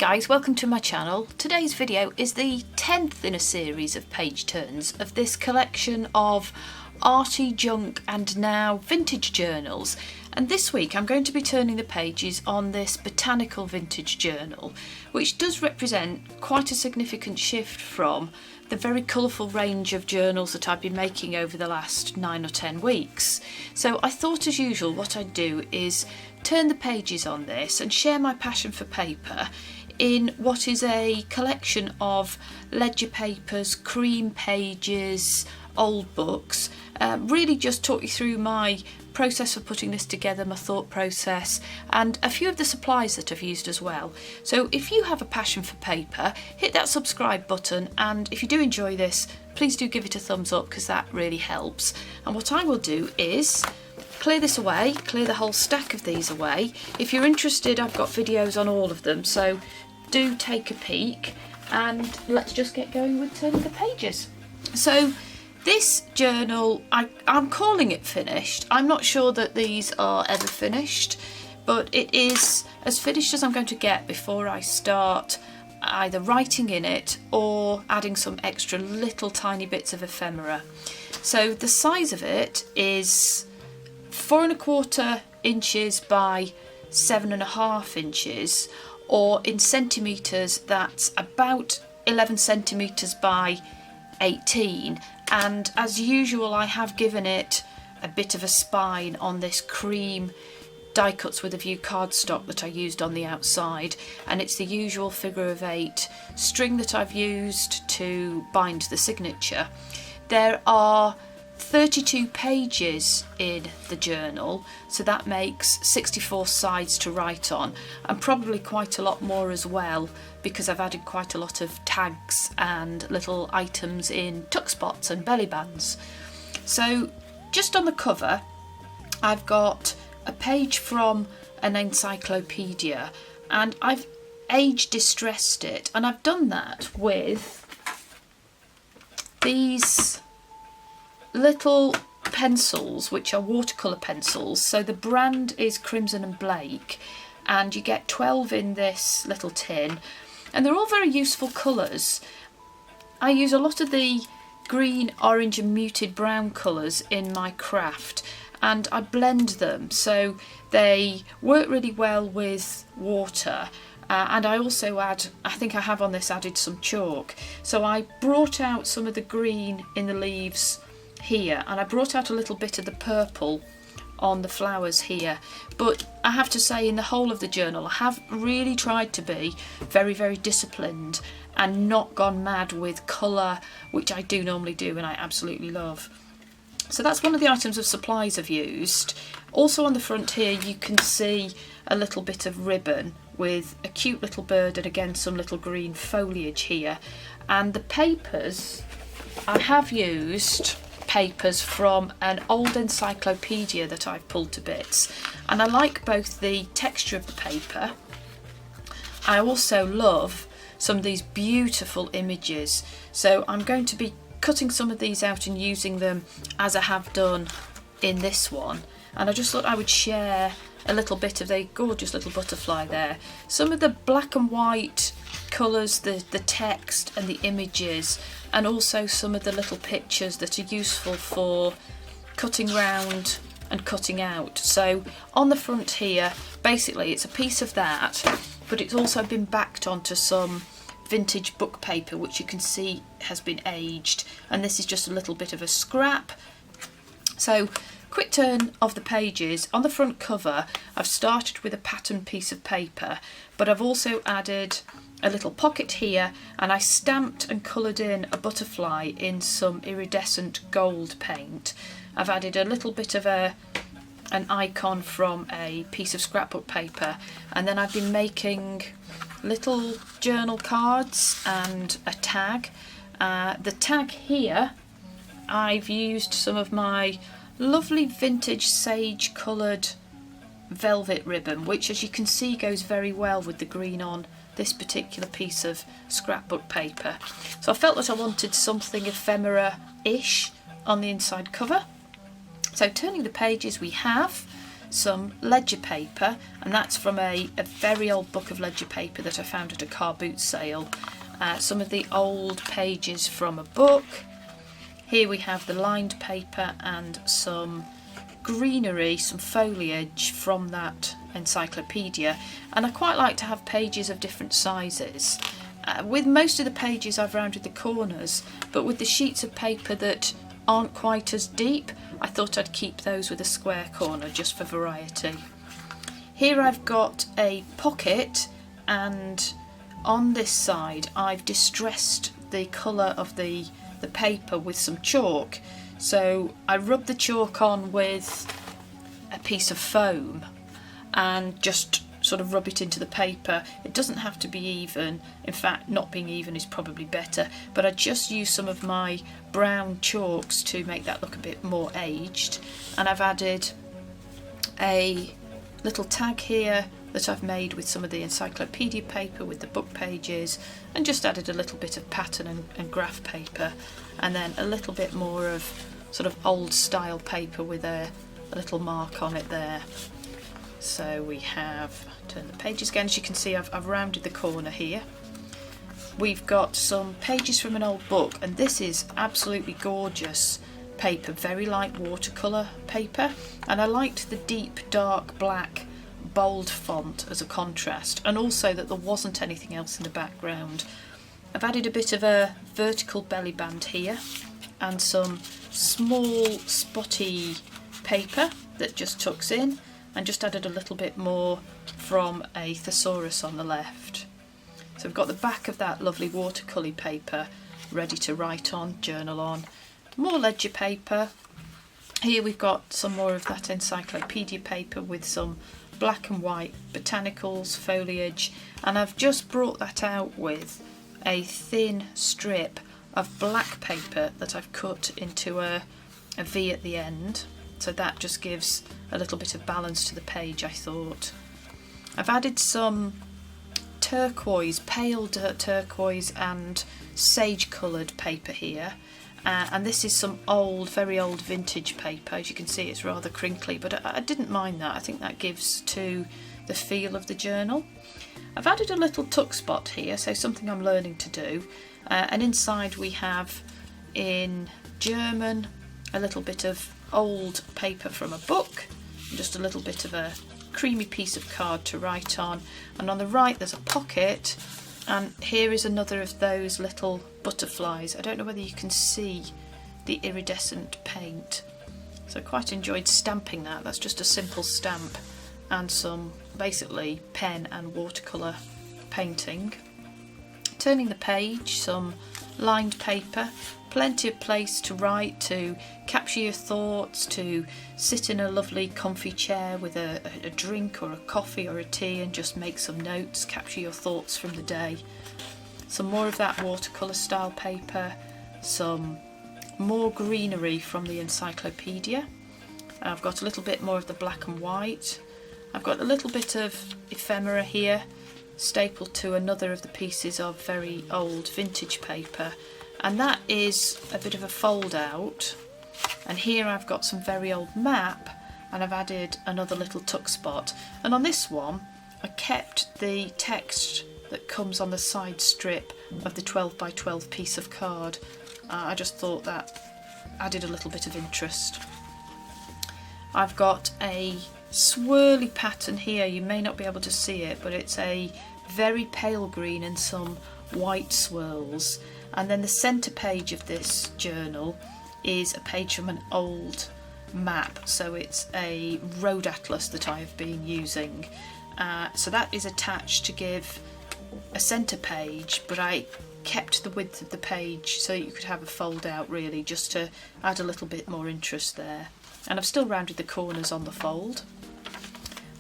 guys, welcome to my channel. Today's video is the 10th in a series of page turns of this collection of arty, junk and now vintage journals. And this week I'm going to be turning the pages on this Botanical vintage journal, which does represent quite a significant shift from the very colourful range of journals that I've been making over the last 9 or 10 weeks. So I thought, as usual, what I'd do is turn the pages on this and share my passion for paper in what is a collection of ledger papers, cream pages, old books, really just talk you through my process of putting this together, my thought process, and a few of the supplies that I've used as well. So if you have a passion for paper, hit that subscribe button, and if you do enjoy this, please do give it a thumbs up because that really helps. And what I will do is clear this away, clear the whole stack of these away. If you're interested, I've got videos on all of them, so do take a peek, and let's just get going with turning the pages. So this journal, I'm calling it finished. I'm not sure that these are ever finished, but it is as finished as I'm going to get before I start either writing in it or adding some extra little tiny bits of ephemera. So the size of it is 4¼ inches by 7½ inches, or in centimetres that's about 11 centimetres by 18, and as usual I have given it a bit of a spine on this cream die cuts with a view cardstock that I used on the outside, and it's the usual figure-of-8 string that I've used to bind the signature. There are 32 pages in the journal, so that makes 64 sides to write on, and probably quite a lot more as well because I've added quite a lot of tags and little items in tuck spots and belly bands. So just on the cover I've got a page from an encyclopedia, and I've age distressed it, and I've done that with these little pencils which are watercolor pencils. So the brand is Crimson and Blake, and you get 12 in this little tin, and they're all very useful colours. I use a lot of the green, orange and muted brown colours in my craft, and I blend them so they work really well with water. And I also add, I think I have on this added some chalk. So I brought out some of the green in the leaves here, and I brought out a little bit of the purple on the flowers here. But I have to say, in the whole of the journal I have really tried to be very, very disciplined and not gone mad with colour, which I do normally do and I absolutely love. So that's one of the items of supplies I've used. Also on the front here you can see a little bit of ribbon with a cute little bird and again some little green foliage here. And the papers, I have used papers from an old encyclopedia that I've pulled to bits, and I like both the texture of the paper. I also love some of these beautiful images, so I'm going to be cutting some of these out and using them as I have done in this one. And I just thought I would share a little bit of the gorgeous little butterfly there, some of the black and white colours, the text and the images, and also some of the little pictures that are useful for cutting round and cutting out. So on the front here, basically it's a piece of that, but it's also been backed onto some vintage book paper which you can see has been aged, and this is just a little bit of a scrap. So quick turn of the pages. On the front cover I've started with a pattern piece of paper, but I've also added a little pocket here, and I stamped and coloured in a butterfly in some iridescent gold paint. I've added a little bit of an icon from a piece of scrapbook paper, and then I've been making little journal cards and a tag. The tag here, I've used some of my lovely vintage sage coloured velvet ribbon, which as you can see goes very well with the green on this particular piece of scrapbook paper. So I felt that I wanted something ephemera-ish on the inside cover. So turning the pages, we have some ledger paper, and that's from a very old book of ledger paper that I found at a car boot sale. Some of the old pages from a book. Here we have the lined paper and some greenery, some foliage from that encyclopedia, and I quite like to have pages of different sizes. With most of the pages I've rounded the corners, but with the sheets of paper that aren't quite as deep, I thought I'd keep those with a square corner just for variety. Here I've got a pocket, and on this side I've distressed the colour of the paper with some chalk. So I rubbed the chalk on with a piece of foam and just sort of rub it into the paper. It doesn't have to be even, in fact not being even is probably better, but I just used some of my brown chalks to make that look a bit more aged, and I've added a little tag here that I've made with some of the encyclopedia paper with the book pages, and just added a little bit of pattern and graph paper, and then a little bit more of sort of old style paper with a little mark on it there. So we have, turn the pages again, as you can see I've rounded the corner here. We've got some pages from an old book, and this is absolutely gorgeous paper, very light watercolour paper, and I liked the deep dark black bold font as a contrast, and also that there wasn't anything else in the background. I've added a bit of a vertical belly band here and some small spotty paper that just tucks in, and just added a little bit more from a thesaurus on the left. So we've got the back of that lovely watercolour paper ready to write on, journal on. More ledger paper. Here we've got some more of that encyclopedia paper with some black and white botanicals, foliage, and I've just brought that out with a thin strip of black paper that I've cut into a V at the end, so that just gives a little bit of balance to the page, I thought. I've added some turquoise, pale turquoise and sage coloured paper here, and this is some old, very old vintage paper. As you can see it's rather crinkly, but I didn't mind that. I think that gives to the feel of the journal. I've added a little tuck spot here, so something I'm learning to do, and inside we have in German a little bit of old paper from a book, and just a little bit of a creamy piece of card to write on, and on the right there's a pocket, and here is another of those little butterflies. I don't know whether you can see the iridescent paint, so I quite enjoyed stamping that. That's just a simple stamp and some basically pen and watercolour painting. Turning the page, some lined paper, plenty of place to write, to capture your thoughts, to sit in a lovely comfy chair with a drink or a coffee or a tea and just make some notes, capture your thoughts from the day. Some more of that watercolour style paper, some more greenery from the encyclopedia. I've got a little bit more of the black and white. I've got a little bit of ephemera here, stapled to another of the pieces of very old vintage paper, and that is a bit of a fold out. And here I've got some very old map, and I've added another little tuck spot. And on this one I kept the text that comes on the side strip of the 12 by 12 piece of card. I just thought that added a little bit of interest. I've got a swirly pattern here. You may not be able to see it, but it's a very pale green and some white swirls. And then the centre page of this journal is a page from an old map, so it's a road atlas that I have been using. So that is attached to give a centre page, but I kept the width of the page so you could have a fold out, really, just to add a little bit more interest there. And I've still rounded the corners on the fold.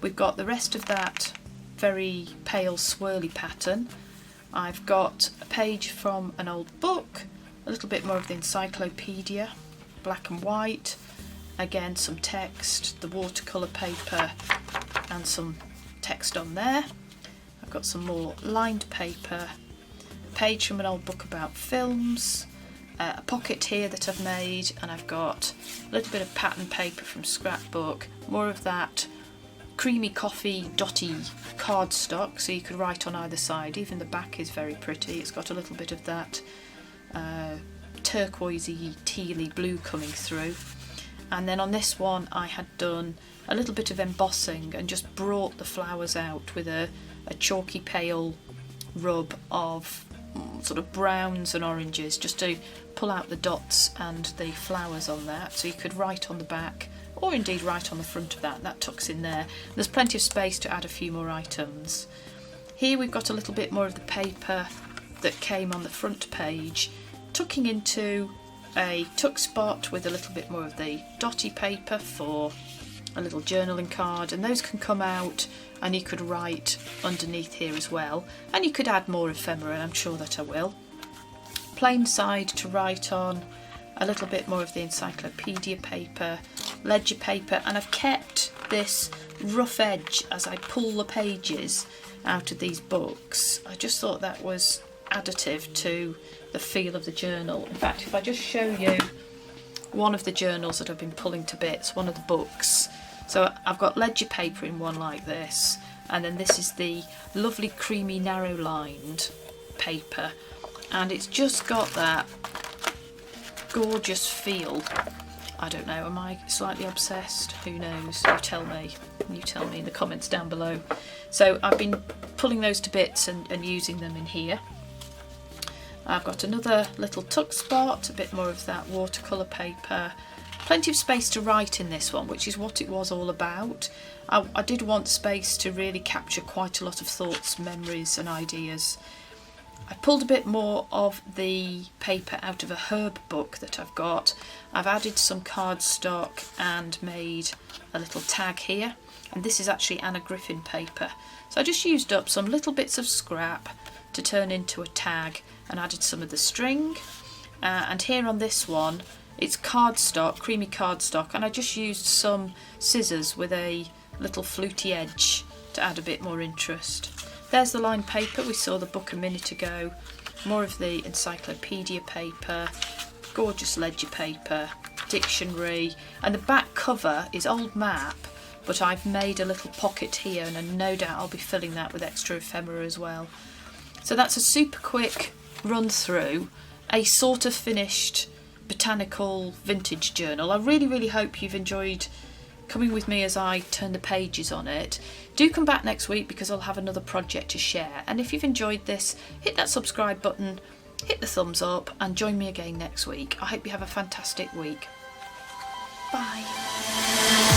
We've got the rest of that very pale swirly pattern. I've got a page from an old book, a little bit more of the encyclopedia, black and white, again some text, the watercolour paper and some text on there. I've got some more lined paper, a page from an old book about films, a pocket here that I've made, and I've got a little bit of pattern paper from scrapbook, more of that creamy coffee dotty cardstock, so you could write on either side. Even the back is very pretty. It's got a little bit of that turquoisey, tealy blue coming through. And then on this one I had done a little bit of embossing and just brought the flowers out with a chalky pale rub of sort of browns and oranges, just to pull out the dots and the flowers on that, so you could write on the back or indeed write on the front of that tucks in there. There's plenty of space to add a few more items. Here we've got a little bit more of the paper that came on the front page, tucking into a tuck spot with a little bit more of the dotty paper for a little journaling card, and those can come out and you could write underneath here as well, and you could add more ephemera, and I'm sure that I will. Plain side to write on, a little bit more of the encyclopedia paper, ledger paper, and I've kept this rough edge as I pull the pages out of these books. I just thought that was additive to the feel of the journal. In fact, if I just show you one of the journals that I've been pulling to bits, one of the books. So I've got ledger paper in one like this, and then this is the lovely creamy narrow lined paper, and it's just got that gorgeous feel. I don't know, am I slightly obsessed? Who knows? You tell me in the comments down below. So I've been pulling those to bits and using them in here. I've got another little tuck spot, a bit more of that watercolour paper. Plenty of space to write in this one, which is what it was all about. I did want space to really capture quite a lot of thoughts, memories and ideas. I pulled a bit more of the paper out of a herb book that I've got. I've added some cardstock and made a little tag here, and this is actually Anna Griffin paper. So I just used up some little bits of scrap to turn into a tag and added some of the string. And here on this one, it's cardstock, creamy cardstock, and I just used some scissors with a little fluty edge to add a bit more interest. There's the lined paper, we saw the book a minute ago, more of the encyclopedia paper, gorgeous ledger paper, dictionary, and the back cover is old map, but I've made a little pocket here, and no doubt I'll be filling that with extra ephemera as well. So that's a super quick run through a sort of finished botanical vintage journal. I really hope you've enjoyed coming with me as I turn the pages on it. Do come back next week because I'll have another project to share, and if you've enjoyed this, hit that subscribe button, hit the thumbs up, and join me again next week. I hope you have a fantastic week. Bye.